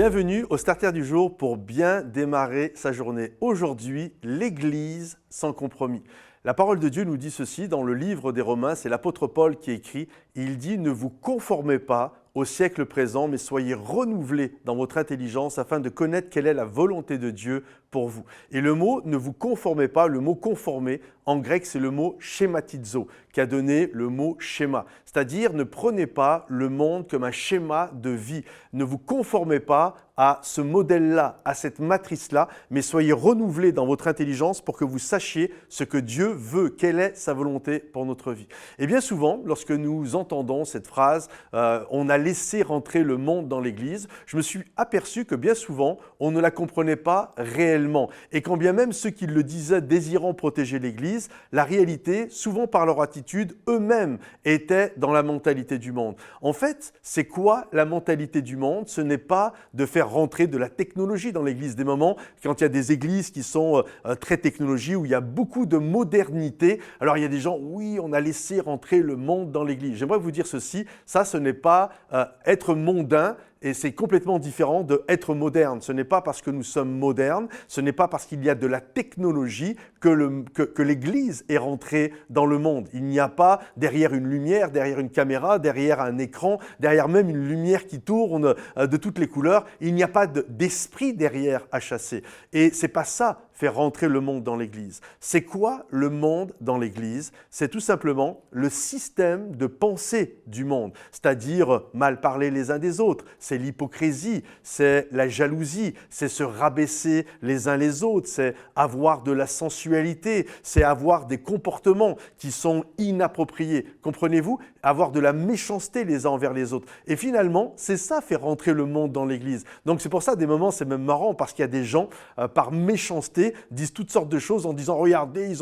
Bienvenue au Starter du jour pour bien démarrer sa journée. Aujourd'hui, l'Église sans compromis. La parole de Dieu nous dit ceci dans le livre des Romains, c'est l'apôtre Paul qui écrit, il dit « Ne vous conformez pas au siècle présent, mais soyez renouvelés dans votre intelligence afin de connaître quelle est la volonté de Dieu pour vous. » Et le mot « ne vous conformez pas », le mot « conformer », en grec, c'est le mot « schématizo » qui a donné le mot « schéma ». C'est-à-dire, ne prenez pas le monde comme un schéma de vie. Ne vous conformez pas à ce modèle-là, à cette matrice-là, mais soyez renouvelés dans votre intelligence pour que vous sachiez ce que Dieu veut, quelle est sa volonté pour notre vie. Et bien souvent, lorsque nous entendons cette phrase « on a laissé rentrer le monde dans l'Église », je me suis aperçu que bien souvent, on ne la comprenait pas réellement. Et quand bien même ceux qui le disaient désirant protéger l'Église, la réalité, souvent par leur attitude, eux-mêmes étaient dans la mentalité du monde. En fait, c'est quoi la mentalité du monde? Ce n'est pas de faire rentrer de la technologie dans l'Église. Des moments, quand il y a des églises qui sont très technologiques, où il y a beaucoup de modernité, alors il y a des gens, oui, on a laissé rentrer le monde dans l'Église. J'aimerais vous dire ceci, ça ce n'est pas être mondain, et c'est complètement différent de être moderne. Ce n'est pas parce que nous sommes modernes, ce n'est pas parce qu'il y a de la technologie que l'Église est rentrée dans le monde. Il n'y a pas derrière une lumière, derrière une caméra, derrière un écran, derrière même une lumière qui tourne de toutes les couleurs. Il n'y a pas d'esprit derrière à chasser. Et c'est pas ça faire rentrer le monde dans l'Église. C'est quoi le monde dans l'Église? C'est tout simplement le système de pensée du monde, c'est-à-dire mal parler les uns des autres. C'est l'hypocrisie, c'est la jalousie, c'est se rabaisser les uns les autres, c'est avoir de la sensualité, c'est avoir des comportements qui sont inappropriés. Comprenez-vous? Avoir de la méchanceté les uns envers les autres. Et finalement, c'est ça faire rentrer le monde dans l'Église. Donc c'est pour ça, des moments, c'est même marrant parce qu'il y a des gens, par méchanceté, disent toutes sortes de choses en disant « Regardez,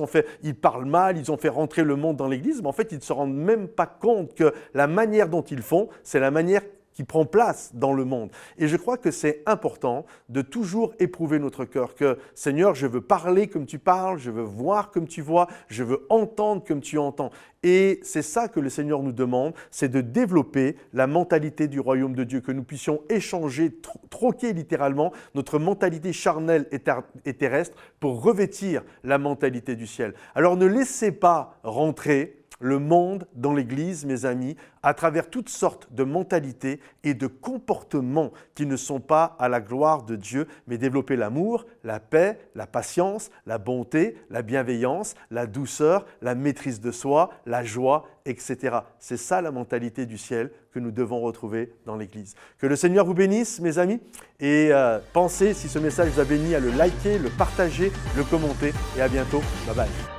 ils parlent mal, ils ont fait rentrer le monde dans l'Église. » Mais en fait, ils ne se rendent même pas compte que la manière dont ils font, c'est la manière qui prend place dans le monde. Et je crois que c'est important de toujours éprouver notre cœur que « Seigneur, je veux parler comme tu parles, je veux voir comme tu vois, je veux entendre comme tu entends. » Et c'est ça que le Seigneur nous demande, c'est de développer la mentalité du royaume de Dieu, que nous puissions échanger, troquer littéralement notre mentalité charnelle et terrestre pour revêtir la mentalité du ciel. Alors ne laissez pas rentrer le monde dans l'Église, mes amis, à travers toutes sortes de mentalités et de comportements qui ne sont pas à la gloire de Dieu, mais développer l'amour, la paix, la patience, la bonté, la bienveillance, la douceur, la maîtrise de soi, la joie, etc. C'est ça la mentalité du ciel que nous devons retrouver dans l'Église. Que le Seigneur vous bénisse, mes amis, et pensez, si ce message vous a béni, à le liker, le partager, le commenter, et à bientôt. Bye bye.